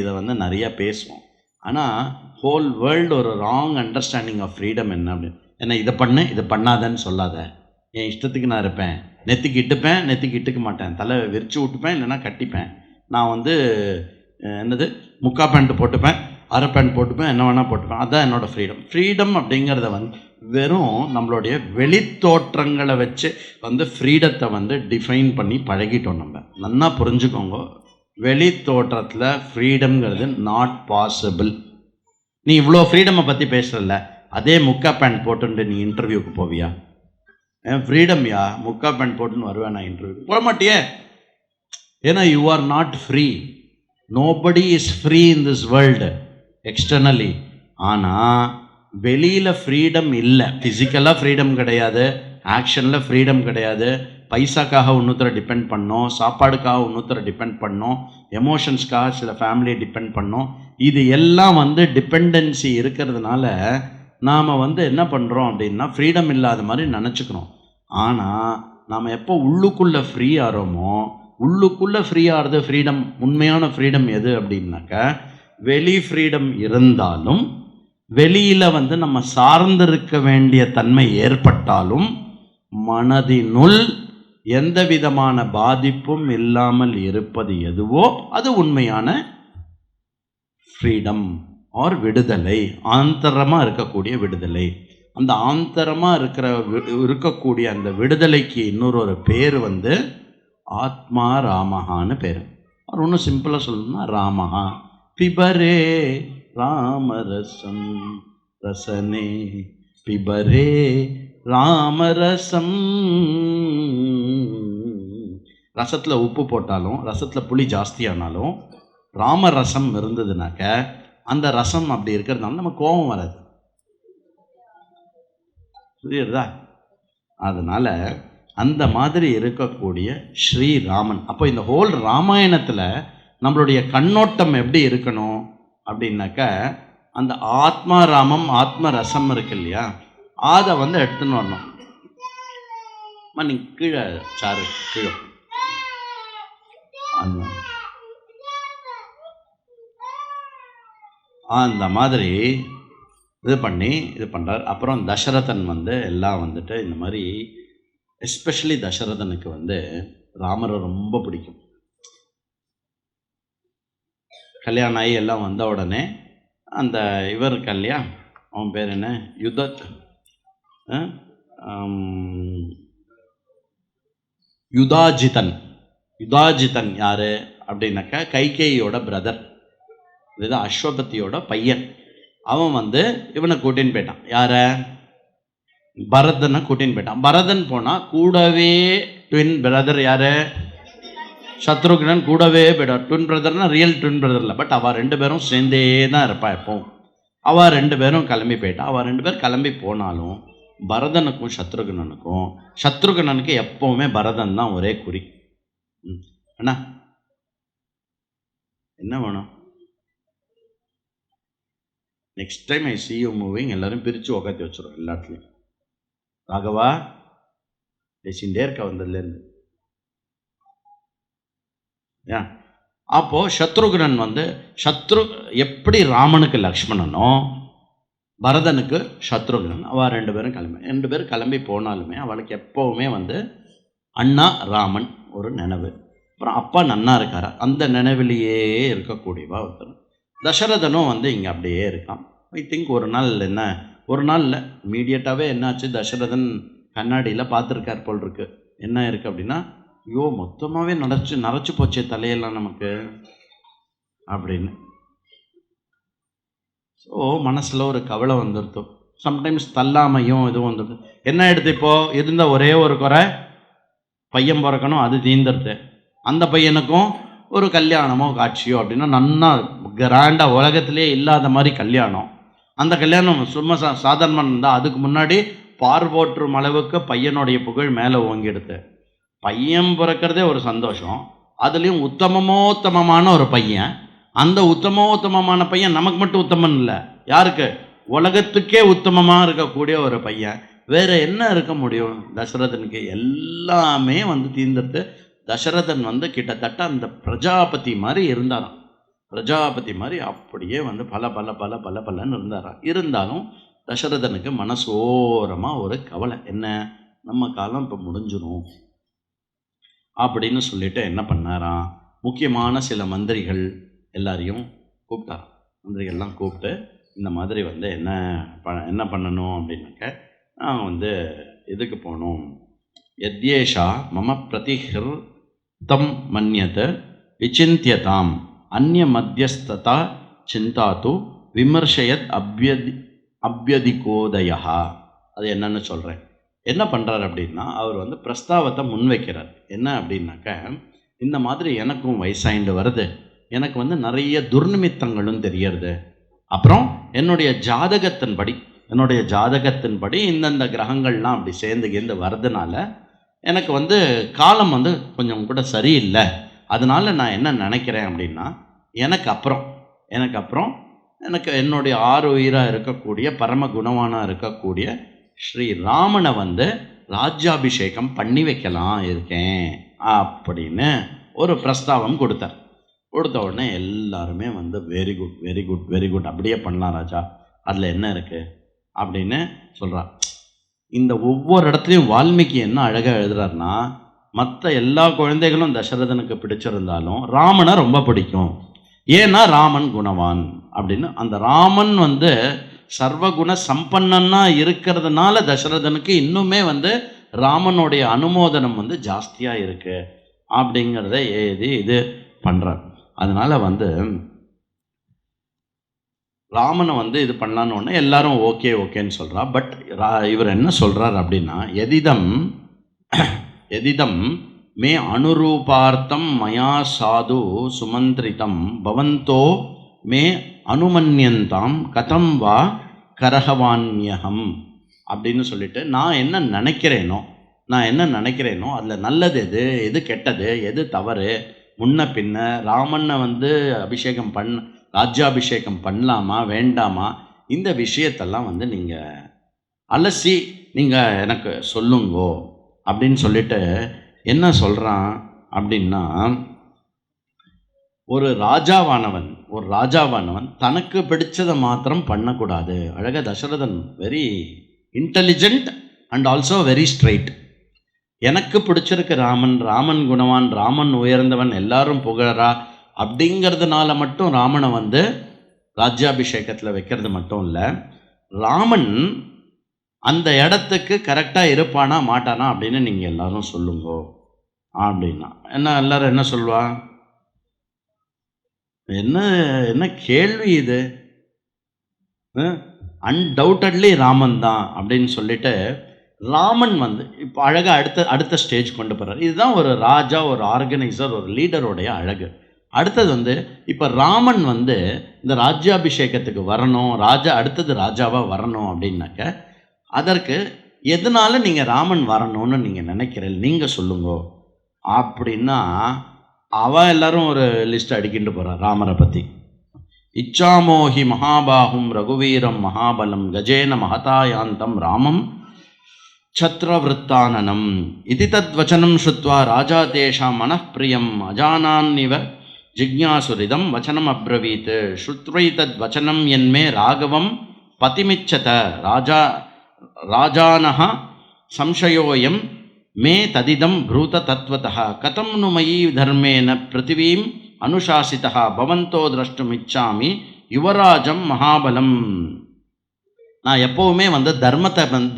இதை வந்து நிறையா பேசுவோம். ஆனால் ஹோல் வேர்ல்டு ஒரு ராங் அண்டர்ஸ்டாண்டிங் ஆஃப் ஃப்ரீடம் என்ன அப்படின்னு. என்ன இதை பண்ணு, இதை பண்ணாதன்னு சொல்லாத, என் இஷ்டத்துக்கு நான் இருப்பேன், நெத்திக்கு இட்டுப்பேன், நெத்திக்கு இட்டுக்க மாட்டேன், தலை விரிச்சு விட்டுப்பேன், இல்லைன்னா கட்டிப்பேன், நான் வந்து என்னது முக்கா பேண்ட் போட்டுப்பேன், அரை பேண்ட் போட்டுப்பேன், என்ன வேணால் போட்டுப்பேன், அதுதான் என்னோடய ஃப்ரீடம். ஃப்ரீடம் அப்படிங்கிறத வந்து வெறும் நம்மளுடைய வெளித்தோற்றங்களை வச்சு வந்து ஃப்ரீடத்தை வந்து டிஃபைன் பண்ணி பழகிட்டோம். நம்ம நல்லா புரிஞ்சுக்கோங்க, வெளித்தோற்றத்தில் ஃப்ரீடம்ங்கிறது நாட் பாசிபிள். நீ இவ்வளோ ஃப்ரீடமை பற்றி பேசுகிறல்ல, அதே முக்கா பேண்ட் போட்டுட்டு நீ இன்டர்வியூக்கு போவியா? ஃப்ரீடம்யா, முக்கா பேண்ட் போட்டுன்னு வருவேன் நான் இன்டர்வியூக்கு, போக மாட்டியே. ஏன்னா you are not free. Nobody is free in this world externally. ஆனால் வெளியில் ஃப்ரீடம் இல்லை. ஃபிசிக்கலாக ஃப்ரீடம் கிடையாது, ஆக்ஷனில் ஃப்ரீடம் கிடையாது. பைசாக்காக இன்னொருத்தரை டிபெண்ட் பண்ணோம், சாப்பாடுக்காக இன்னொருத்தரை டிபெண்ட் பண்ணோம், எமோஷன்ஸ்க்காக சில ஃபேமிலியை டிபெண்ட் பண்ணோம். இது எல்லாம் வந்து டிபெண்டன்சி இருக்கிறதுனால நாம் வந்து என்ன பண்ணுறோம் அப்படின்னா ஃப்ரீடம் இல்லாத மாதிரி நினச்சிக்கிறோம். ஆனால் நாம் எப்போ உள்ளுக்குள்ளே ஃப்ரீ ஆகிறோமோ, உள்ளுக்குள்ளே ஃப்ரீ ஆகிறது ஃப்ரீடம். உண்மையான ஃப்ரீடம் எது அப்படின்னாக்கா, வெளி ஃப்ரீடம் இருந்தாலும் வெளியில் நம்ம சார்ந்திருக்க வேண்டிய தன்மை ஏற்பட்டாலும் மனதினுள் எந்த விதமான பாதிப்பும் இல்லாமல் இருப்பது எதுவோ அது உண்மையான ஃப்ரீடம் ஆர் விடுதலை. ஆந்தரமாக இருக்கக்கூடிய விடுதலை. அந்த ஆந்தரமாக இருக்கக்கூடிய அந்த விடுதலைக்கு இன்னொரு பேர் ஆத்மா ராமஹான்னு பேர். அவர் ஒன்றும் சிம்பிளாக சொல்லணும்னா ராமஹா பிபரே ராமரசம் ரசனே பிபரே ராமரசம். ரசத்தில் உப்பு போட்டாலும் ரசத்தில் புளி ஜாஸ்தியானாலும் ராமரசம் இருந்ததுனாக்க அந்த ரசம் அப்படி இருக்கிறதுனால நம்ம கோபம் வராது. புரியுறதா? அதனால அந்த மாதிரி இருக்கக்கூடிய ஸ்ரீராமன். அப்போ இந்த ஹோல் ராமாயணத்தில் நம்மளுடைய கண்ணோட்டம் எப்படி இருக்கணும் அப்படின்னாக்க, அந்த ஆத்மா ராமம் ஆத்ம ரசம் இருக்கு இல்லையா, அதை எடுத்துன்னு வரணும். நீங்கள் கீழே சாரு கீழே அந்த மாதிரி இது பண்ணி இது பண்ணுறார். அப்புறம் தசரதன் எல்லாம் இந்த மாதிரி எஸ்பெஷலி தசரதனுக்கு ராமரை ரொம்ப பிடிக்கும். கல்யாணம் ஆகி எல்லாம் வந்த உடனே அந்த இவர் இருக்கா இல்லையா, அவன் பேர் என்ன, யுதாஜிதன். யுதாஜிதன் யாரு அப்படின்னாக்கா கைகேயியோட பிரதர், இதுதான் அஸ்வபதியோட பையன். அவன் இவனை கூட்டின்னு போயிட்டான். யார? பரதனை கூட்டின்னு போயிட்டான். பரதன் போனால் கூடவே ட்வின் பிரதர் யாரு? சத்ருக்னன் கூடவே போயிட்டான். ட்வின் பிரதர்னா ரியல் ட்வின் பிரதர் இல்லை, பட் அவள் 2 பேரும் சேர்ந்தே தான் இருப்பா எப்பவும். அவள் 2 பேரும் கிளம்பி போயிட்டான். அவள் 2 பேர் கிளம்பி போனாலும் பரதனுக்கும் சத்ருகனனுக்கு எப்பவுமே பரதன் தான் ஒரே குறி. அண்ணா என்ன வேணும்? Next time I C you moving எல்லாரும் பிரித்து உக்காத்தி வச்சுருவோம் எல்லாத்துலேயும். ராகவா பேசிகிட்டே இருக்க வந்ததுலேருந்து. ஏன் அப்போது சத்ருகனன் எப்படி ராமனுக்கு லக்ஷ்மணனோ பரதனுக்கு சத்ருகனன். அவள் 2 பேரும் 2 பேரும் கிளம்பி போனாலுமே அவளுக்கு எப்போவுமே அண்ணா ராமன் ஒரு நினைவு. அப்புறம் அப்பா நன்னா இருக்காரா அந்த நினைவிலேயே இருக்கக்கூடியவா ஒருத்தர். தசரதனும் இங்கே அப்படியே இருக்கான். ஐ திங்க் ஒரு நாள் இல்லை, இமீடியட்டாகவே என்னாச்சு, தசரதன் கண்ணாடியில் பார்த்துருக்கார் போல் இருக்கு. என்ன இருக்குது அப்படின்னா, ஐயோ மொத்தமாகவே நரைச்சி போச்சே தலையெல்லாம் நமக்கு அப்படின்னு. ஸோ மனசில் ஒரு கவலை வந்துருத்தோம். சம்டைம்ஸ் தள்ளாமையும் இதுவும் வந்துடுது. என்ன எடுத்து இப்போது இருந்த ஒரே ஒரு குறை, பையன் பிறக்கணும், அது தீந்துருது. அந்த பையனுக்கும் ஒரு கல்யாணமோ காட்சியோ அப்படின்னா நன்னா கிராண்டாக உலகத்திலே இல்லாத மாதிரி கல்யாணம். அந்த கல்யாணம் சும்மா சாதாரணமாக இருந்தால் அதுக்கு முன்னாடி பார்வோற்றும் அளவுக்கு பையனுடைய புகழ் மேலே ஓங்கிடுது. பையன் பிறக்கிறதே ஒரு சந்தோஷம், அதுலேயும் உத்தமமான ஒரு பையன். அந்த உத்தமமான பையன் நமக்கு மட்டும் உத்தமன் இல்லை, யாருக்கு? உலகத்துக்கே உத்தமமாக இருக்கக்கூடிய ஒரு பையன். வேறு என்ன இருக்க முடியும்? தசரதனுக்கு எல்லாமே தீர்ந்துட்டு தசரதன் கிட்டத்தட்ட அந்த பிரஜாபதி மாதிரி இருந்தாராம். பிரஜாபதி மாதிரி அப்படியே பல பல பல பல பலன்னு இருந்தாராம். இருந்தாலும் தசரதனுக்கு மனசோரமாக ஒரு கவலை. என்ன, நம்ம காலம் இப்போ முடிஞ்சிடும் அப்படின்னு சொல்லிட்டு என்ன பண்ணாராம், முக்கியமான சில மந்திரிகள் எல்லாரையும் கூப்பிட்டாராம். மந்திரிகள்லாம் கூப்பிட்டு இந்த மாதிரி என்ன பண்ணணும் அப்படின்னாக்க, நான் எதுக்கு போகணும், யத்யேஷா மம பிரதிஹிருத்தம் மன்யத விசிந்தியதாம் அந்நிய மத்தியஸ்ததா சிந்தாத்து விமர்சயத் அபியதிகோதயா. அது என்னன்னு சொல்கிறேன். என்ன பண்ணுறாரு அப்படின்னா, அவர் பிரஸ்தாவத்தை முன்வைக்கிறார். என்ன அப்படின்னாக்க, இந்த மாதிரி எனக்கும் வயசாயிண்டு வருது, எனக்கு நிறைய துர்நிமித்தங்களும் தெரியறது. அப்புறம் என்னுடைய ஜாதகத்தின்படி இந்தந்த கிரகங்கள்லாம் அப்படி சேர்ந்து வர்றதுனால எனக்கு காலம் கொஞ்சம் கூட சரியில்லை. அதனால நான் என்ன நினைக்கிறேன் அப்படின்னா, எனக்கு அப்புறம் என்னுடைய ஆறு உயிராக இருக்கக்கூடிய பரம குணவானாக இருக்கக்கூடிய ஸ்ரீராமனை ராஜ்யாபிஷேகம் பண்ணி வைக்கலாம் இருக்கேன் அப்படின்னு ஒரு பிரஸ்தாவம் கொடுத்தார். கொடுத்த உடனே எல்லாருமே வந்து very good very good very good, அப்படியே பண்ணலாம் ராஜா, அதில் என்ன இருக்குது அப்படின்னு சொல்கிறார். இந்த ஒவ்வொரு இடத்துலையும் வால்மீகி என்ன அழகாக எழுதுறாருன்னா, மற்ற எல்லா குழந்தைகளும் தசரதனுக்கு பிடிச்சிருந்தாலும் ராமனை ரொம்ப பிடிக்கும். ஏன்னா ராமன் குணவான் அப்படின்னு. அந்த ராமன் வந்து சர்வகுண சம்பன்னா இருக்கிறதுனால தசரதனுக்கு இன்னுமே வந்து ராமனுடைய அனுமோதனம் வந்து ஜாஸ்தியாக இருக்கு அப்படிங்கிறத எழுதி இது பண்ணுறார். அதனால வந்து ராமனை வந்து இது பண்ணலான்னு ஒன்று எல்லாரும் ஓகே ஓகேன்னு சொல்கிறா. பட் இவர் என்ன சொல்கிறார் அப்படின்னா, எதிதம் மே அனுரூபார்த்தம் மயா சாது சுமந்திரிதம் பவந்தோ மே அனுமன்யந்தாம் கதம் வா கரகவான்யகம் அப்படின்னு சொல்லிட்டு, நான் என்ன நினைக்கிறேனோ அதில் நல்லது எது, எது கெட்டது, எது தவறு, முன்ன பின்ன ராமனை வந்து ராஜ்யாபிஷேகம் பண்ணலாமா வேண்டாமா, இந்த விஷயத்தெல்லாம் வந்து நீங்கள் அலசி நீங்கள் எனக்கு சொல்லுங்கோ அப்படின்னு சொல்லிட்டு என்ன சொல்கிறான் அப்படின்னா, ஒரு ராஜாவானவன் தனக்கு பிடிச்சதை மாத்திரம் பண்ணக்கூடாது. அழகாக Dasharathan very intelligent and also very straight. எனக்கு பிடிச்சிருக்கு ராமன் குணவான், ராமன் உயர்ந்தவன், எல்லாரும் புகழறா அப்படிங்கிறதுனால மட்டும் ராமனை வந்து ராஜ்யாபிஷேகத்தில் வைக்கிறது மட்டும் இல்லை, ராமன் அந்த இடத்துக்கு கரெக்டாக இருப்பானா மாட்டானா அப்படின்னு நீங்கள் எல்லாரும் சொல்லுங்கோ அப்படின்னா. எல்லாரும் என்ன சொல்வா, என்ன கேள்வி இது, அன்டவுட்டட்லி ராமன் தான் அப்படின்னு சொல்லிட்டு ராமன் வந்து இப்போ அழகாக அடுத்த ஸ்டேஜ் கொண்டு போகிறார். இதுதான் ஒரு ராஜா, ஒரு ஆர்கனைசர், ஒரு லீடருடைய அழகு. அடுத்தது வந்து இப்போ ராமன் வந்து இந்த ராஜ்யாபிஷேகத்துக்கு வரணும், அடுத்தது ராஜாவாக வரணும் அப்படின்னாக்க அதற்கு எதனால நீங்கள் ராமன் வரணும்னு நீங்கள் நினைக்கிறீங்க, நீங்கள் சொல்லுங்கோ அப்படின்னா எல்லாரும் ஒரு லிஸ்ட் அடிக்கிட்டு போகிறார் ராமரை பற்றி. இச்சாமோஹி மகாபாகும் ரகுவீரம் மகாபலம் கஜேன மகதாயாந்தம் ராமம் சத்ரவృత్తాனனம் இதி தத்வச்சனம் ஸ்ருத்வா ராஜா தேஷாம் மனப்பிரியம் அஜானான்னிவ ஜிக்ஞாசுரிதம் வச்சனம் அப்ரவீத் ஸ்ருத்வை தத் வச்சனம் என்மே ராகவம் பதிமிச்சத ராஜானஹ சம்சயோயம் மே ததிதம் ப்ரூத தத்வதः கதம் நு மயி தர்மேன பிருத்திவீம் அனுசாசிதः பவந்தோ திரஷ்டும் இச்சாமி யுவராஜம் மகாபலம். நான் எப்போவுமே வந்து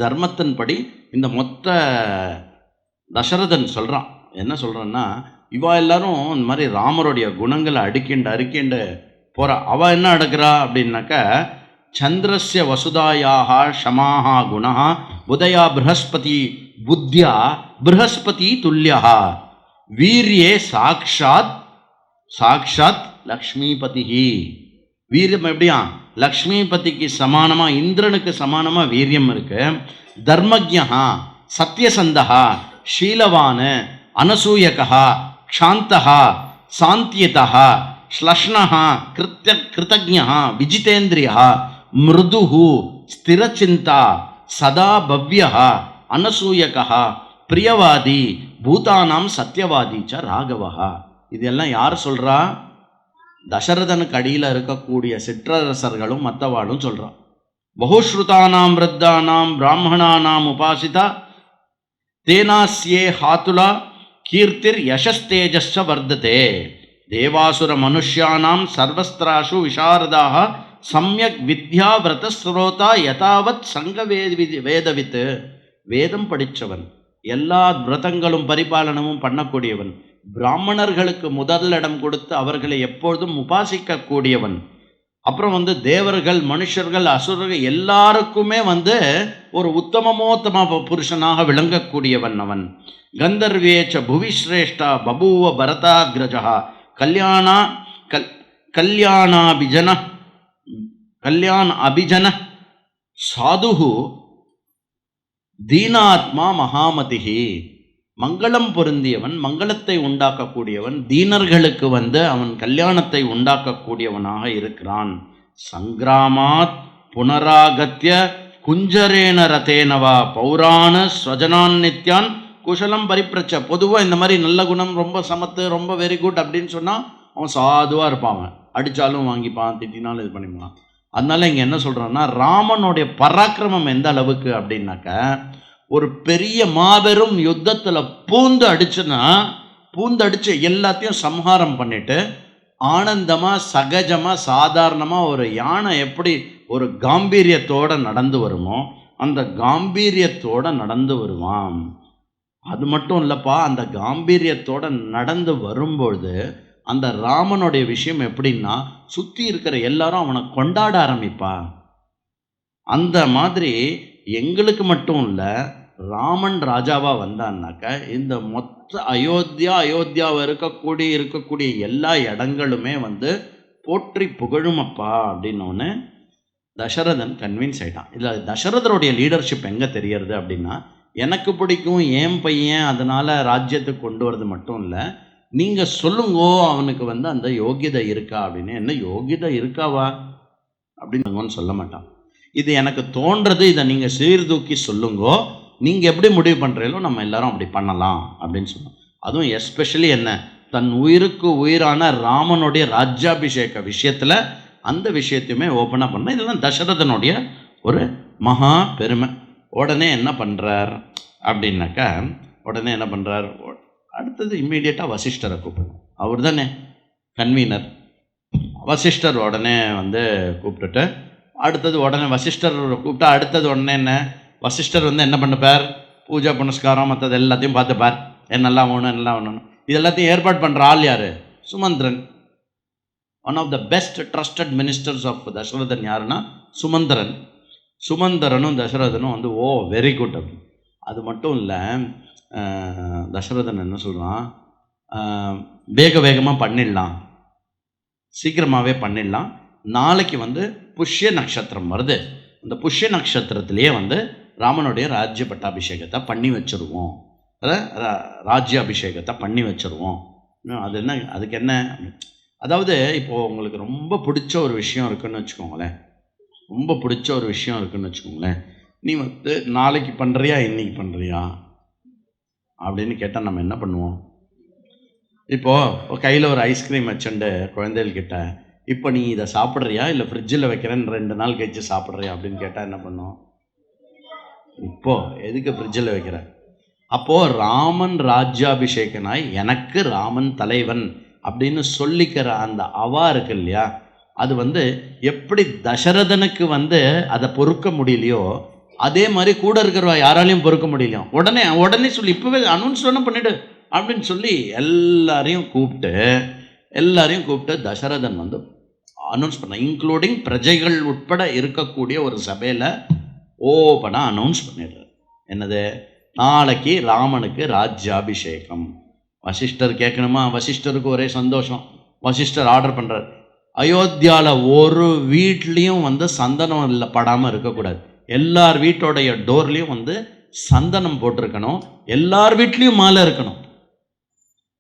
தர்மத்தின்படி இந்த மொத்த தசரதன் சொல்கிறான். என்ன சொல்கிறான்னா, இவா எல்லாரும் இந்த மாதிரி ராமருடைய குணங்களை அறுக்கிண்டு போகிறா. அவள் என்ன அடுக்கிறா அப்படின்னாக்கா, சந்திரஸ்ய வசுதாயாக ஷமாஹா குணா உதயா ப்ரஹஸ்பதி புத்தியா ப்ரஹஸ்பதி துல்லியா வீரியே சாக்ஷாத் லக்ஷ்மிபதி. வீரியம் எப்படியா, லக்ஷ்மிபதிக்கு சமானமாக, இந்திரனுக்கு சமானமாக வீரியம் இருக்கு. தர்மஜ்ஞா சத்யசந்தா ஷீலவான் அனசூயகா க்ஷாந்தா சாந்தியதா ஸ்லஷ்ணா கிருதஜ்ஞா விஜிதேந்திரியா மிருது ஸ்திரச்சிந்தா சதா பவ்யா அனசூயகா பிரியவாதி பூதானாம் சத்யவாதி ச ராகவா. இதெல்லாம் யார் சொல்கிறா? தசரதனுக்கு அடியில் இருக்கக்கூடிய சிற்றரசர்களும் மற்றவாளும் சொல்கிறான். பகுஸ்ருதானாம் விருத்தானாம் பிராமணானாம் உபாசிதா தேனாஸ்யே ஹாத்துலா கீர்த்திர் யசஸ்தேஜஸ்ச வர்ததே தேவாசுர மனுஷ்யானாம் சர்வஸ்திராஷு விசாரதாக சம்யக் வித்யா விரதஸ்ரோதா யதாவத் சங்க வேதவித். வேதம் படித்தவன், எல்லா விரதங்களும் பரிபாலனமும் பண்ணக்கூடியவன், பிராமணர்களுக்கு முதலிடம் கொடுத்து அவர்களை எப்பொழுதும் உபாசிக்கக்கூடியவன், அப்புறம் வந்து தேவர்கள் மனுஷர்கள் அசுரர்கள் எல்லாருக்குமே வந்து ஒரு உத்தமோத்தம புருஷனாக விளங்கக்கூடியவன் அவன். கந்தர்வேச்ச புவிஸ்ரேஷ்டா பபூவ பரதாகிரஜா கல்யாண அபிஜன சாதுஹு தீனாத்மா மகாமதிஹி. மங்களம் பொருந்தியவன், மங்களத்தை உண்டாக்கக்கூடியவன், தீனர்களுக்கு வந்து அவன் கல்யாணத்தை உண்டாக்கக்கூடியவனாக இருக்கிறான். சங்கிராமாத் புனராகத்ய குஞ்சரேன ரதேனவா பௌராண ஸ்வஜனான் நித்யான் குஷலம் பரிப்பிரச்ச. பொதுவாக இந்த மாதிரி நல்ல குணம், ரொம்ப சமத்து, ரொம்ப வெரி குட் அப்படின்னு சொன்னால் அவன் சாதுவாக இருப்பாங்க. அடித்தாலும் வாங்கிப்பான், திட்டினாலும் இது பண்ணிப்பான். அதனால இங்கே என்ன சொல்கிறான்னா, ராமனுடைய பராக்கிரமம் எந்த அளவுக்கு அப்படின்னாக்க, ஒரு பெரிய மாபெரும் யுத்தத்தில் பூந்து அடித்து எல்லாத்தையும் சம்ஹாரம் பண்ணிட்டு ஆனந்தமாக சகஜமாக சாதாரணமாக ஒரு யானை எப்படி ஒரு காம்பீரியத்தோடு நடந்து வருமோ அந்த காம்பீரியத்தோடு நடந்து வருவான். அது மட்டும் இல்லைப்பா, அந்த காம்பீரியத்தோடு நடந்து வரும்பொழுது அந்த ராமனுடைய விஷயம் எப்படின்னா, சுற்றி இருக்கிற எல்லாரும் அவனை கொண்டாட ஆரம்பிப்பா. அந்த மாதிரி எங்களுக்கு மட்டும் இல்லை, ராமன் ராஜாவா வந்தான்னாக்க இந்த மொத்த அயோத்தியாவை இருக்கக்கூடிய எல்லா இடங்களுமே போற்றி புகழுமப்பா அப்படின்னோன்னு தசரதன் கன்வின்ஸ் ஆயிட்டான். இதில் தசரதருடைய லீடர்ஷிப் எங்கே தெரியறது அப்படின்னா, எனக்கு பிடிக்கும் என் பையன் அதனால் ராஜ்யத்துக்கு கொண்டு வரது மட்டும் இல்லை, நீங்கள் சொல்லுங்கோ அவனுக்கு அந்த யோகியதை இருக்கா அப்படின்னு. என்ன யோகியதை இருக்காவா அப்படின்னு சொல்ல மாட்டான். இது எனக்கு தோன்றது, இதை நீங்கள் சீர்தூக்கி சொல்லுங்கோ, நீங்கள் எப்படி முடிவு பண்ணுறீங்களோ நம்ம எல்லாரும் அப்படி பண்ணலாம் அப்படின்னு சொன்னோம். அதுவும் எஸ்பெஷலி என்ன, தன் உயிருக்கு உயிரான ராமனுடைய ராஜ்யாபிஷேக விஷயத்தில் அந்த விஷயத்தையுமே ஓப்பனாக பண்ண. இதெல்லாம் தசரதனுடைய ஒரு மகா பெருமை. உடனே என்ன பண்ணுறார் அப்படின்னாக்கா, அடுத்தது இம்மீடியட்டாக வசிஷ்டரை கூப்பிடணும். அவர் தானே கன்வீனர். வசிஷ்டர் உடனே கூப்பிட்டுட்டு அடுத்தது உடனே வசிஷ்டர் கூப்பிட்டா அடுத்தது உடனே என்ன, வசிஷ்டர் என்ன பண்ணுப்பார், பூஜா புனஸ்காரம் மற்றது எல்லாத்தையும் பார்த்துப்பார். என்னெல்லாம் வேணும் இது எல்லாத்தையும் ஏற்பாடு பண்ணுற ஆள் யார், Sumanthiran. One of the best trusted ministers of Dasharathan யாருன்னா சுமந்திரன். சுமந்திரனும் தசரதனும் ஓ வெரி குட் அப்படின்னு. அது மட்டும் இல்லை, தசரதன் என்ன சொல்கிறான், வேகமாக பண்ணிடலாம், சீக்கிரமாகவே பண்ணிடலாம். நாளைக்கு புஷ்ய நட்சத்திரம் வருது, அந்த புஷ்ய நட்சத்திரத்திலேயே ராமனுடைய ராஜ்ய பட்டாபிஷேகத்தை பண்ணி வச்சுருவோம், ராஜ்யாபிஷேகத்தை பண்ணி வச்சுருவோம். அது என்ன, அதுக்கு என்ன, அதாவது இப்போது உங்களுக்கு ரொம்ப பிடிச்ச ஒரு விஷயம் இருக்குதுன்னு வச்சுக்கோங்களேன், நீ நாளைக்கு பண்ணுறியா இன்றைக்கி பண்ணுறியா அப்படின்னு கேட்டால் நம்ம என்ன பண்ணுவோம். இப்போது கையில் ஒரு ஐஸ்கிரீம் வச்சுண்டு குழந்தைகள்கிட்ட, இப்போ நீ இதை சாப்பிட்றியா இல்லை ஃப்ரிட்ஜில் வைக்கிறேன்னு 2 நாள் கழிச்சு சாப்பிட்றியா அப்படின்னு கேட்டால் என்ன பண்ணுவோம். இப்போது எதுக்கு ஃப்ரிட்ஜில் வைக்கிற. அப்போது ராமன் ராஜ்யாபிஷேகனாய் எனக்கு ராமன் தலைவன் அப்படின்னு சொல்லிக்கிற அந்த அவா இருக்கு இல்லையா, அது எப்படி தசரதனுக்கு அதை பொறுக்க முடியலையோ அதே மாதிரி கூட இருக்கிறவா யாராலையும் பொறுக்க முடியலையோ. உடனே சொல்லி இப்போவே அனௌன்ஸ் பண்ணிடு அப்படின்னு சொல்லி எல்லாரையும் கூப்பிட்டு தசரதன் அனௌன்ஸ் பண்ண, இன்க்ளூடிங் பிரஜைகள் உட்பட இருக்கக்கூடிய ஒரு சபையில் ஓப்பனாக அனௌன்ஸ் பண்ணிடுறார். என்னது, நாளைக்கு ராமனுக்கு ராஜ்யாபிஷேகம். வசிஷ்டர் கேட்கணுமா, வசிஷ்டருக்கு ஒரே சந்தோஷம். வசிஷ்டர் ஆர்டர் பண்ணுறார், அயோத்தியாவில் ஒரு வீட்லேயும் சந்தனம் இல்லை படாமல் இருக்கக்கூடாது, எல்லார் வீட்டோடைய டோர்லேயும் சந்தனம் போட்டிருக்கணும், எல்லார் வீட்லேயும் மாலை இருக்கணும்.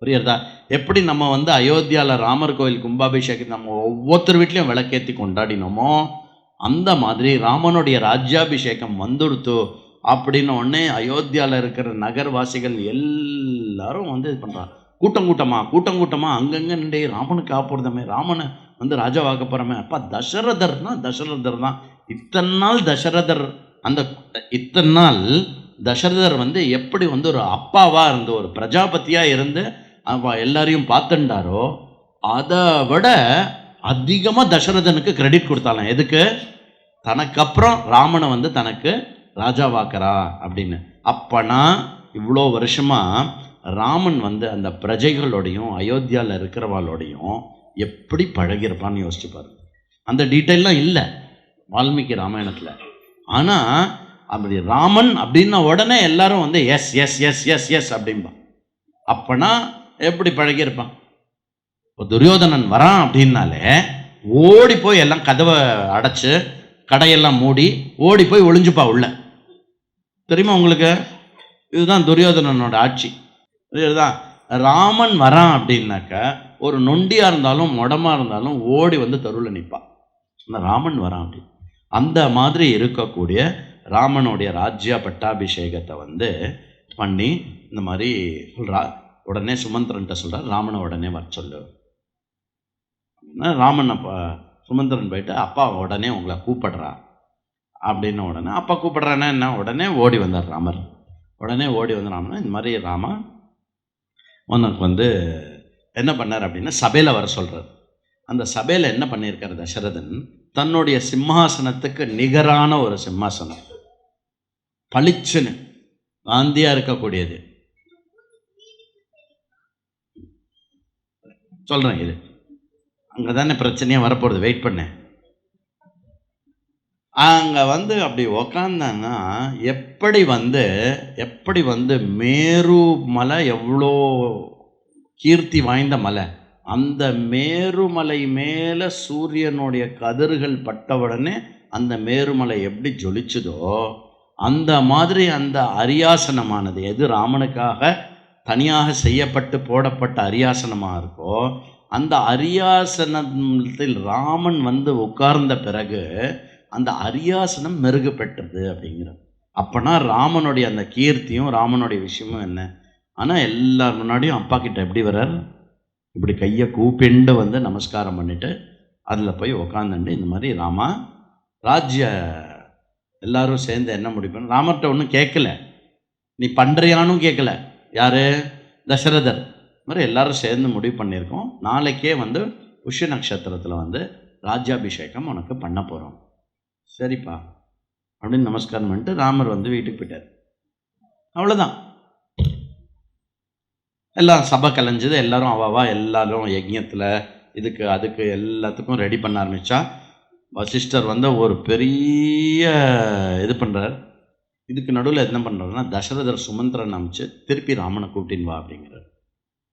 புரியுறதா? எப்படி நம்ம அயோத்தியாவில் ராமர் கோயில் கும்பாபிஷேகத்தை நம்ம ஒவ்வொருத்தர் வீட்லேயும் விளக்கேற்றி கொண்டாடினோமோ அந்த மாதிரி ராமனுடைய ராஜ்யாபிஷேகம் வந்துடுத்து அப்படின்னு உடனே அயோத்தியாவில் இருக்கிற நகர்வாசிகள் எல்லாரும் இது பண்ணுறாங்க. கூட்டமாக அங்கங்கே நின்று ராமனுக்கு ஆப்போறதமே, ராமனை ராஜாவாக்க போகிறோமே. அப்பா தசரதர் தான். இத்தனை நாள் தசரதர் எப்படி ஒரு அப்பாவாக இருந்து ஒரு பிரஜாபதியாக இருந்து எல்லாரையும் பார்த்துட்டாரோ அதை விட அதிகமாக தசரதனுக்கு கிரெடிட் கொடுத்தாலாம். எதுக்கு, தனக்கப்புறம் ராமனை தனக்கு ராஜாவாக்கிறா அப்படின்னு. அப்பனா இவ்வளோ வருஷமாக ராமன் அந்த பிரஜைகளோடையும் அயோத்தியாவில் இருக்கிறவாளோடையும் எப்படி பழகிருப்பான்னு யோசிச்சுப்பார். அந்த டீட்டெயிலாம் இல்லை வால்மீகி ராமாயணத்தில். ஆனால் அப்படி ராமன் அப்படின்ன உடனே எல்லாரும் yes yes yes yes yes அப்படின்பா. அப்பனா எப்படி பழகியிருப்பான். இப்போ துரியோதனன் வரான் அப்படின்னாலே ஓடி போய் எல்லாம் கதவை அடைச்சு கடையெல்லாம் மூடி ஓடி போய் ஒளிஞ்சுப்பா உள்ள. தெரியுமா உங்களுக்கு? இதுதான் துரியோதனனோட ஆட்சி. இதுதான் ராமன் வரான் அப்படின்னாக்க ஒரு நொண்டியாக இருந்தாலும் மொடமாக இருந்தாலும் ஓடி தெருவில் நிற்பான். ராமன் வரான் அப்படி. அந்த மாதிரி இருக்கக்கூடிய ராமனுடைய ராஜ்ய பட்டாபிஷேகத்தை வந்து பண்ணி இந்த மாதிரி சொல்கிறா. உடனே சுமந்திரன்ட்ட சொல்கிறார், ராமனை உடனே வர சொல்லு. ராமன் அப்போ சுமந்திரன் போயிட்டு, அப்பா உடனே உங்களை கூப்பிடுறா அப்படின்னு. உடனே அப்பா கூப்பிடுறான்னா என்ன, உடனே ஓடி வந்தார் ராமர். உடனே ஓடி வந்து ராமனா, இந்த மாதிரி ராமா உனக்கு வந்து என்ன பண்ணார் அப்படின்னா சபையில் வர சொல்கிறார். அந்த சபையில் என்ன பண்ணியிருக்கார் தசரதன், தன்னுடைய சிம்மாசனத்துக்கு நிகரான ஒரு சிம்மாசனம், பளிச்சுன்னு காந்தியாக இருக்கக்கூடியது. சொல்கிறேன், இது அங்கே தானே பிரச்சனையாக வரப்போகிறது, வெயிட் பண்ணேன். அங்கே வந்து அப்படி உக்காந்தான்னா எப்படி வந்து மேரு மலை எவ்வளோ கீர்த்தி வாய்ந்த மலை, அந்த மேருமலை மேலே சூரியனுடைய கதிர்கள் பட்டவுடனே அந்த மேருமலை எப்படி ஜொலிச்சுதோ அந்த மாதிரி அந்த அரியாசனமானது, எது ராமனுக்காக தனியாக செய்யப்பட்டு போடப்பட்ட அரியாசனமாக இருக்கோ அந்த அரியாசனத்தில் ராமன் வந்து உட்கார்ந்த பிறகு அந்த அரியாசனம் மெருகு பெற்றது அப்படிங்கிறது. அப்போனா ராமனுடைய அந்த கீர்த்தியும் ராமனுடைய விஷயமும் என்ன. ஆனால் எல்லார் முன்னாடியும் அப்பா கிட்ட எப்படி வர்றார், இப்படி கையை கூப்பிண்டு வந்து நமஸ்காரம் பண்ணிவிட்டு அதில் போய் உக்காந்துண்டு இந்த மாதிரி ராமா ராஜ்ய எல்லாரும் சேர்ந்து என்ன முடிப்பேன். ராமர்கிட்ட ஒன்றும் கேட்கல, நீ பண்ணுறியானும் கேட்கல. யார், தசரதர். மாதிரி எல்லாரும் சேர்ந்து முடிவு பண்ணியிருக்கோம், நாளைக்கே வந்து புஷ்ய நட்சத்திரத்தில் வந்து ராஜ்யாபிஷேகம் உனக்கு பண்ண போகிறோம். சரிப்பா அப்படின்னு நமஸ்காரம் பண்ணிட்டு ராமர் வந்து வீட்டுக்கு போயிட்டார். அவ்வளோதான். எல்லாம் சபை கலைஞ்சது, எல்லாரும் அவாவா எல்லாரும் யஜ்ஞத்தில் இதுக்கு அதுக்கு எல்லாத்துக்கும் ரெடி பண்ண ஆரம்பித்தா வசிஷ்டர் வந்து ஒரு பெரிய இது பண்ணுறார். இதுக்கு நடுவில் என்ன பண்ணுறாருன்னா தசரதர் சுமந்திரன் அமைச்சு திருப்பி ராமனை கூட்டின்னு வா அப்படிங்கிறார்.